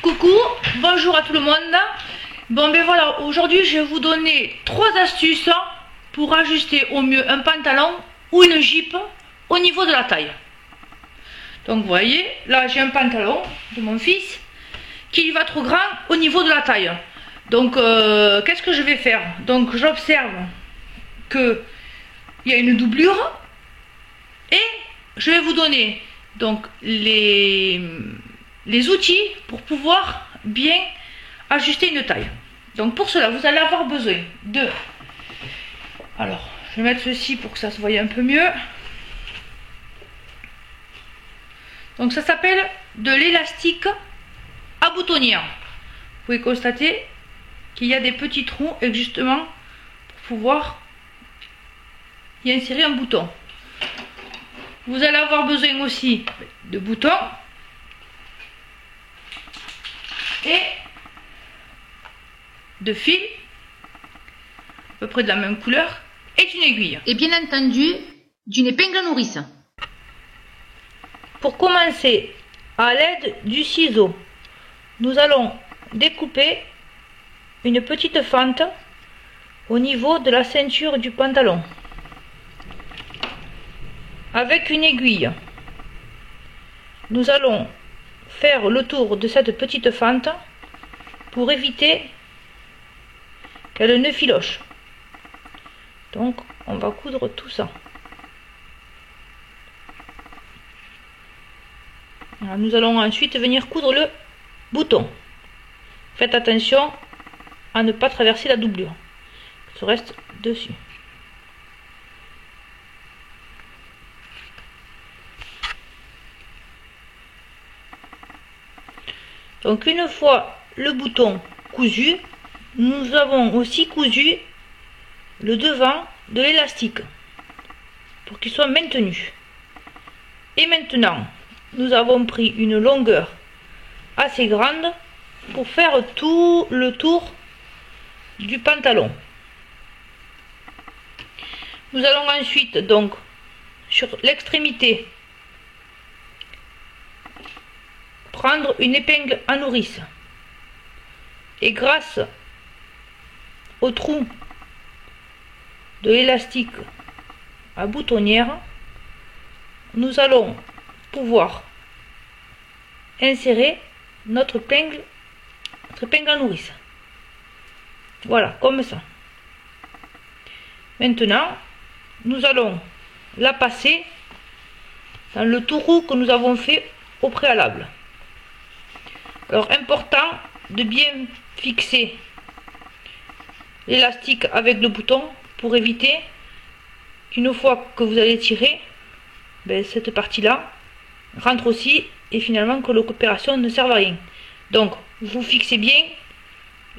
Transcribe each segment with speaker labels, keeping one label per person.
Speaker 1: Coucou, bonjour à tout le monde. Bon ben voilà, aujourd'hui je vais vous donner 3 astuces pour ajuster au mieux un pantalon ou une jupe au niveau de la taille. Donc vous voyez, là j'ai un pantalon de mon fils qui va trop grand au niveau de la taille. Donc qu'est-ce que je vais faire? Donc j'observe que il y a une doublure et je vais vous donner donc les outils pour pouvoir bien ajuster une taille. Donc pour cela vous allez avoir besoin de, alors je vais mettre ceci pour que ça se voie un peu mieux. Donc ça s'appelle de l'élastique à boutonnière. Vous pouvez constater qu'il y a des petits trous et justement pour pouvoir y insérer un bouton. Vous allez avoir besoin aussi de boutons et de fils à peu près de la même couleur et d'une aiguille.
Speaker 2: Et bien entendu, d'une épingle à nourrice.
Speaker 1: Pour commencer, à l'aide du ciseau, nous allons découper une petite fente au niveau de la ceinture du pantalon. Avec une aiguille, nous allons faire le tour de cette petite fente pour éviter qu'elle ne filoche. Donc on va coudre tout ça. Alors, nous allons ensuite venir coudre le bouton. Faites attention à ne pas traverser la doublure. Ça reste dessus. Donc une fois le bouton cousu, nous avons aussi cousu le devant de l'élastique pour qu'il soit maintenu. Et maintenant, nous avons pris une longueur assez grande pour faire tout le tour du pantalon. Nous allons ensuite donc sur l'extrémité prendre une épingle à nourrice et grâce au trou de l'élastique à boutonnière, nous allons pouvoir insérer notre épingle à nourrice. Voilà, comme ça. Maintenant, nous allons la passer dans le trou que nous avons fait au préalable. Alors, important de bien fixer l'élastique avec le bouton pour éviter qu'une fois que vous allez tirer, cette partie-là rentre aussi et finalement que l'opération ne serve à rien. Donc, vous fixez bien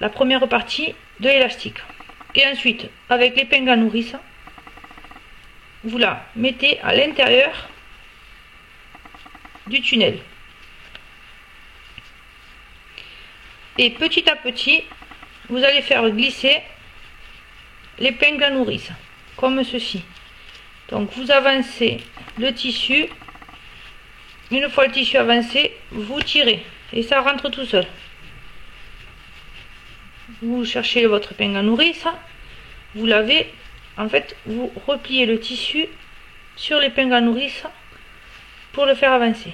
Speaker 1: la première partie de l'élastique. Et ensuite, avec l'épingle à nourrice, vous la mettez à l'intérieur du tunnel. Et petit à petit, vous allez faire glisser l'épingle à nourrice, comme ceci. Donc vous avancez le tissu. Une fois le tissu avancé, vous tirez et ça rentre tout seul. Vous cherchez votre épingle à nourrice, vous l'avez, en fait vous repliez le tissu sur l'épingle à nourrice pour le faire avancer.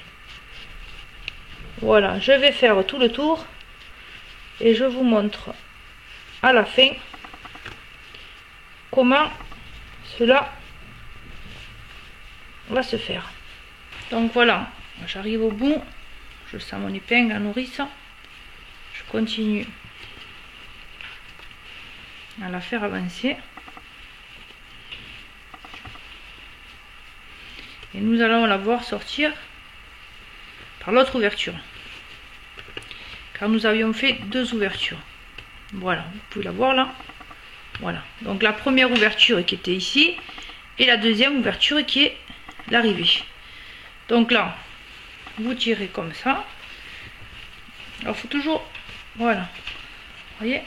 Speaker 1: Voilà, je vais faire tout le tour et je vous montre à la fin comment cela va se faire. Donc voilà, j'arrive au bout, je sens mon épingle à nourrice, je continue à la faire avancer et nous allons la voir sortir par l'autre ouverture, car nous avions fait 2 ouvertures. Voilà, vous pouvez la voir là. Voilà, donc la première ouverture qui était ici et la deuxième ouverture qui est l'arrivée. Donc là, vous tirez comme ça. Alors il faut toujours, voilà, vous voyez,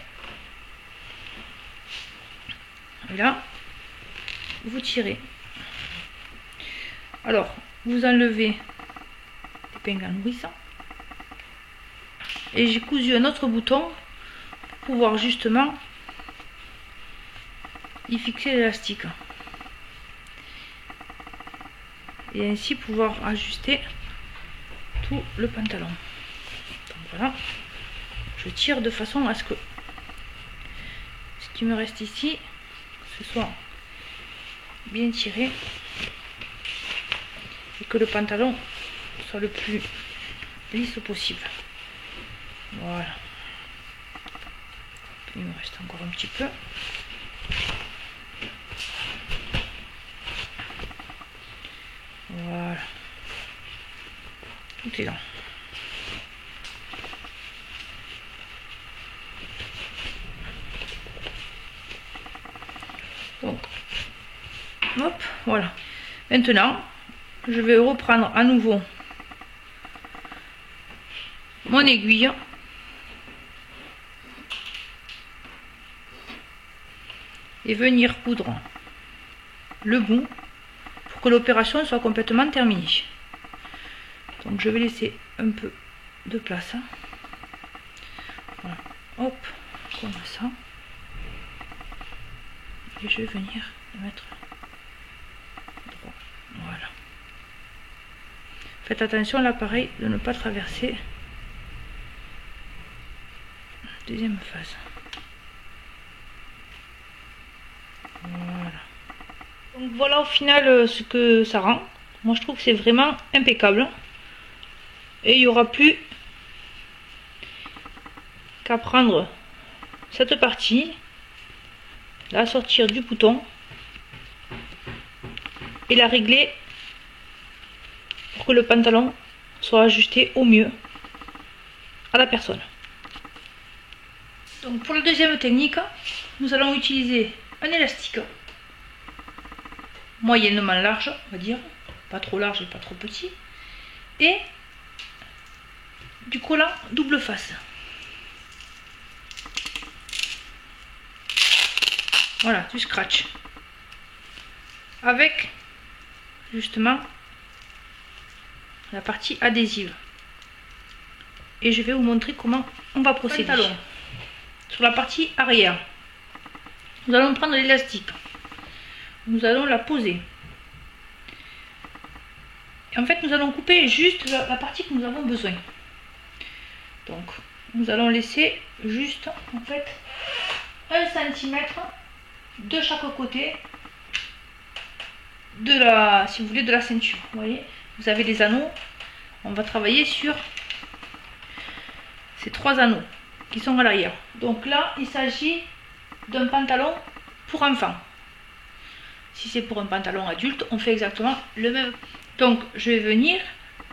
Speaker 1: et là vous tirez. Alors vous enlevez l'épingle à nourrice Et j'ai cousu un autre bouton pour pouvoir justement y fixer l'élastique. Et ainsi pouvoir ajuster tout le pantalon. Donc voilà, je tire de façon à ce que ce qui me reste ici, ce soit bien tiré et que le pantalon soit le plus lisse possible. Voilà. Il me reste encore un petit peu. Voilà. Tout est là. Donc, hop, voilà. Maintenant, je vais reprendre à nouveau mon aiguille. Et venir coudre le bout pour que l'opération soit complètement terminée. Donc je vais laisser un peu de place. Voilà. Hop, comme ça. Et je vais venir le mettre droit. Voilà. Faites attention à l'appareil de ne pas traverser la deuxième phase. Voilà. Donc voilà au final ce que ça rend. Moi je trouve que c'est vraiment impeccable. Et il n'y aura plus qu'à prendre cette partie, la sortir du bouton et la régler pour que le pantalon soit ajusté au mieux à la personne. Donc pour la deuxième technique, nous allons utiliser un élastique moyennement large, on va dire, pas trop large et pas trop petit, et du collant double face. Voilà, du scratch avec justement la partie adhésive. Et je vais vous montrer comment on va procéder. Pantalon. Sur la partie arrière, nous allons prendre l'élastique, nous allons la poser. Et en fait, nous allons couper juste la partie que nous avons besoin. Donc, nous allons laisser juste en fait 1 cm de chaque côté de la, si vous voulez, de la ceinture. Vous voyez, vous avez des anneaux. On va travailler sur ces 3 anneaux qui sont à l'arrière. Donc là, il s'agit d'un pantalon pour enfant. Si c'est pour un pantalon adulte, on fait exactement le même. Donc, je vais venir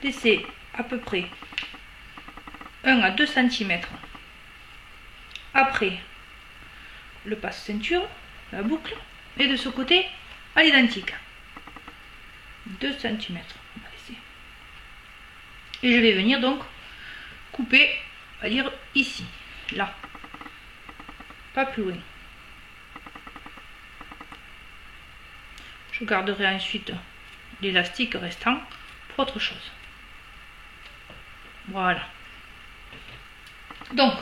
Speaker 1: laisser à peu près 1 à 2 cm après le passe-ceinture, la boucle, et de ce côté à l'identique. 2 cm, on va laisser. Et je vais venir donc couper, on va dire ici, là, pas plus loin. Je garderai ensuite l'élastique restant pour autre chose. Voilà. Donc,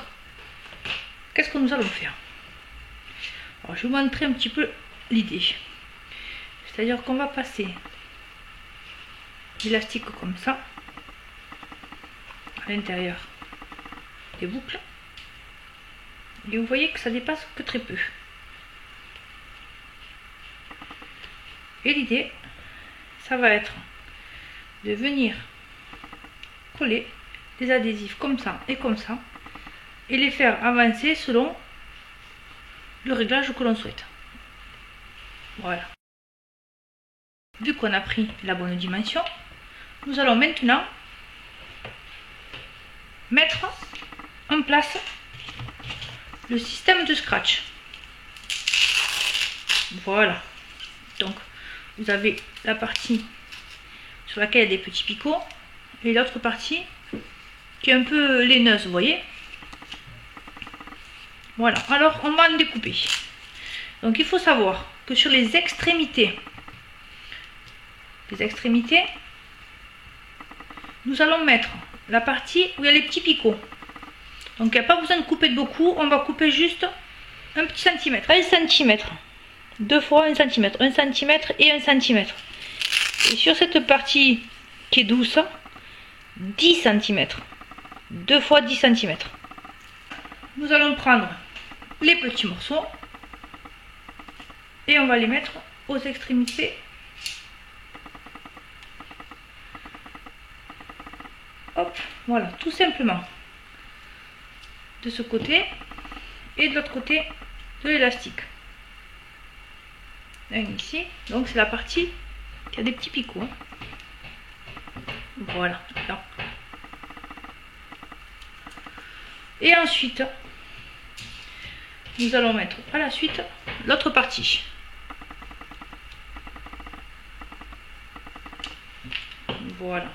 Speaker 1: qu'est-ce que nous allons faire? Alors, je vais vous montrer un petit peu l'idée. C'est-à-dire qu'on va passer l'élastique comme ça à l'intérieur des boucles. Et vous voyez que ça dépasse que très peu. Et l'idée, ça va être de venir coller des adhésifs comme ça et comme ça et les faire avancer selon le réglage que l'on souhaite. Voilà. Vu qu'on a pris la bonne dimension, nous allons maintenant mettre en place le système de scratch. Voilà. Donc, vous avez la partie sur laquelle il y a des petits picots et l'autre partie qui est un peu laineuse, vous voyez. Voilà, alors on va en découper. Donc il faut savoir que sur les extrémités, nous allons mettre la partie où il y a les petits picots. Donc il n'y a pas besoin de couper de beaucoup, on va couper juste un petit centimètre. 1 centimètre, 2 fois 1 centimètre, 1 centimètre et 1 centimètre. Et sur cette partie qui est douce, 10 centimètres, 2 fois 10 centimètres. Nous allons prendre les petits morceaux et on va les mettre aux extrémités. Hop, voilà, tout simplement. De ce côté et de l'autre côté de l'élastique. Un ici, donc c'est la partie qui a des petits picots. Hein. Voilà, là. Et ensuite, nous allons mettre à la suite l'autre partie. Voilà,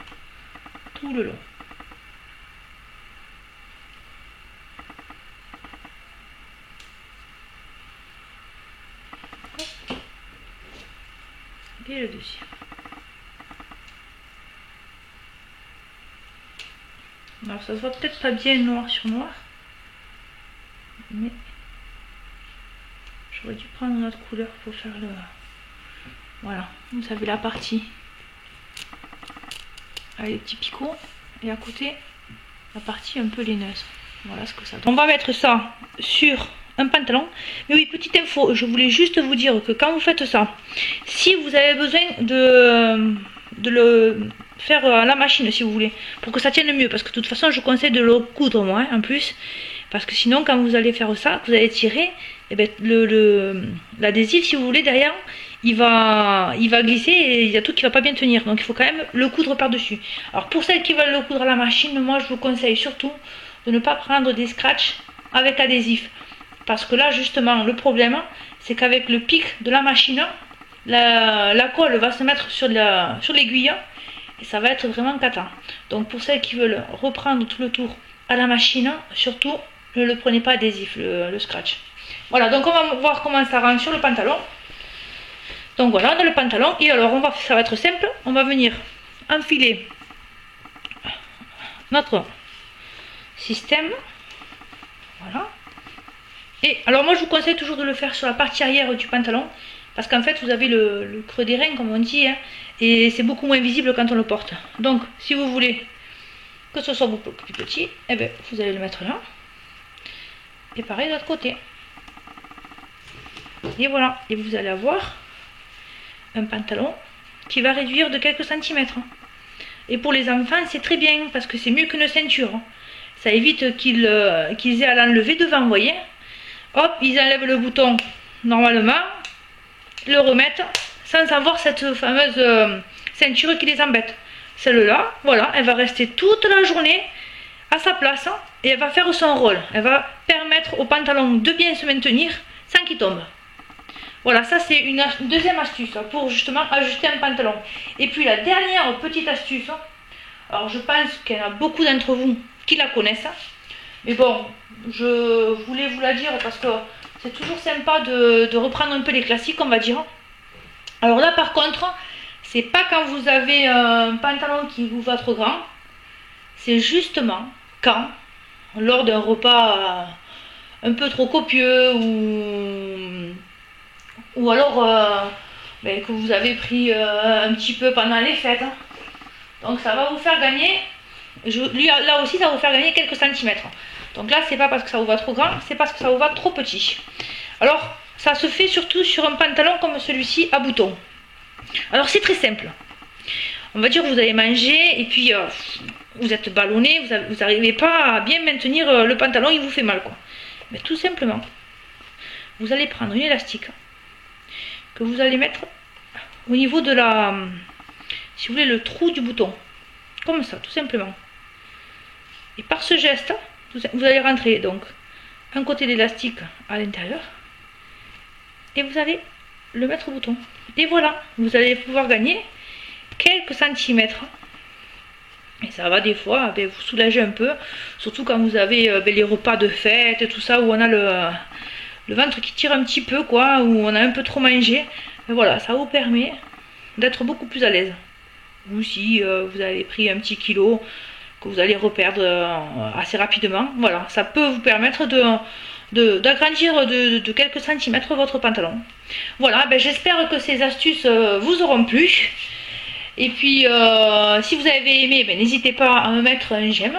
Speaker 1: tout le long. Et le deuxième. Alors ça se voit peut-être pas bien noir sur noir, mais j'aurais dû prendre une autre couleur pour faire le... Voilà, vous avez la partie avec les petits picots et à côté la partie un peu laineuse. Voilà ce que ça donne. On va mettre ça sur un pantalon. Mais oui, petite info, je voulais juste vous dire que quand vous faites ça, si vous avez besoin de le faire à la machine, si vous voulez, pour que ça tienne mieux, parce que de toute façon je conseille de le coudre moi, en plus, parce que sinon quand vous allez faire ça, que vous allez tirer, et bien l'adhésif, si vous voulez, derrière, il va glisser et il y a tout qui va pas bien tenir, donc il faut quand même le coudre par dessus. Alors pour celles qui veulent le coudre à la machine, moi je vous conseille surtout de ne pas prendre des scratchs avec adhésif, parce que là justement le problème c'est qu'avec le pic de la machine, la colle va se mettre sur l'aiguille et ça va être vraiment cata. Donc pour celles qui veulent reprendre tout le tour à la machine, surtout ne le prenez pas adhésif, le scratch. Voilà, donc on va voir comment ça rentre sur le pantalon. Donc voilà, on a le pantalon et alors ça va être simple, on va venir enfiler notre système. Voilà. Et alors moi je vous conseille toujours de le faire sur la partie arrière du pantalon, parce qu'en fait vous avez le creux des reins comme on dit, hein, et c'est beaucoup moins visible quand on le porte. Donc si vous voulez que ce soit beaucoup plus petit, eh bien, vous allez le mettre là. Et pareil de l'autre côté. Et voilà, et vous allez avoir un pantalon qui va réduire de quelques centimètres. Et pour les enfants c'est très bien, parce que c'est mieux qu'une ceinture. Ça évite qu'ils aient à l'enlever devant, vous voyez. Hop, ils enlèvent le bouton normalement, le remettent sans avoir cette fameuse ceinture qui les embête. Celle-là, voilà, elle va rester toute la journée à sa place et elle va faire son rôle. Elle va permettre au pantalon de bien se maintenir sans qu'il tombe. Voilà, ça c'est une deuxième astuce pour justement ajuster un pantalon. Et puis la dernière petite astuce, alors je pense qu'il y en a beaucoup d'entre vous qui la connaissent, mais bon, je voulais vous la dire parce que c'est toujours sympa de reprendre un peu les classiques, on va dire. Alors là par contre, c'est pas quand vous avez un pantalon qui vous va trop grand, c'est justement quand, lors d'un repas un peu trop copieux ou alors que vous avez pris un petit peu pendant les fêtes. Hein. Donc ça va vous faire gagner, là aussi ça va vous faire gagner quelques centimètres. Donc là c'est pas parce que ça vous va trop grand, c'est parce que ça vous va trop petit. Alors ça se fait surtout sur un pantalon comme celui-ci à boutons. Alors c'est très simple. On va dire que vous allez manger et puis vous êtes ballonné, vous n'arrivez pas à bien maintenir le pantalon, il vous fait mal quoi. Mais tout simplement, vous allez prendre une élastique que vous allez mettre au niveau de la, si vous voulez, le trou du bouton. Comme ça, tout simplement. Et par ce geste, vous allez rentrer donc un côté d'élastique à l'intérieur et vous allez le mettre au bouton. Et voilà, vous allez pouvoir gagner quelques centimètres. Et ça va des fois vous soulager un peu, surtout quand vous avez les repas de fête et tout ça, où on a le ventre qui tire un petit peu, quoi, où on a un peu trop mangé. Et voilà, ça vous permet d'être beaucoup plus à l'aise. Ou si vous avez pris un petit kilo, que vous allez reperdre assez rapidement. Voilà, ça peut vous permettre d'agrandir de quelques centimètres votre pantalon. Voilà, ben j'espère que ces astuces vous auront plu. Et puis, si vous avez aimé, ben, n'hésitez pas à me mettre un j'aime.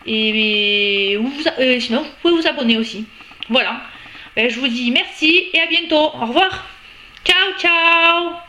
Speaker 1: Et sinon, vous pouvez vous abonner aussi. Voilà, ben, je vous dis merci et à bientôt. Au revoir. Ciao, ciao.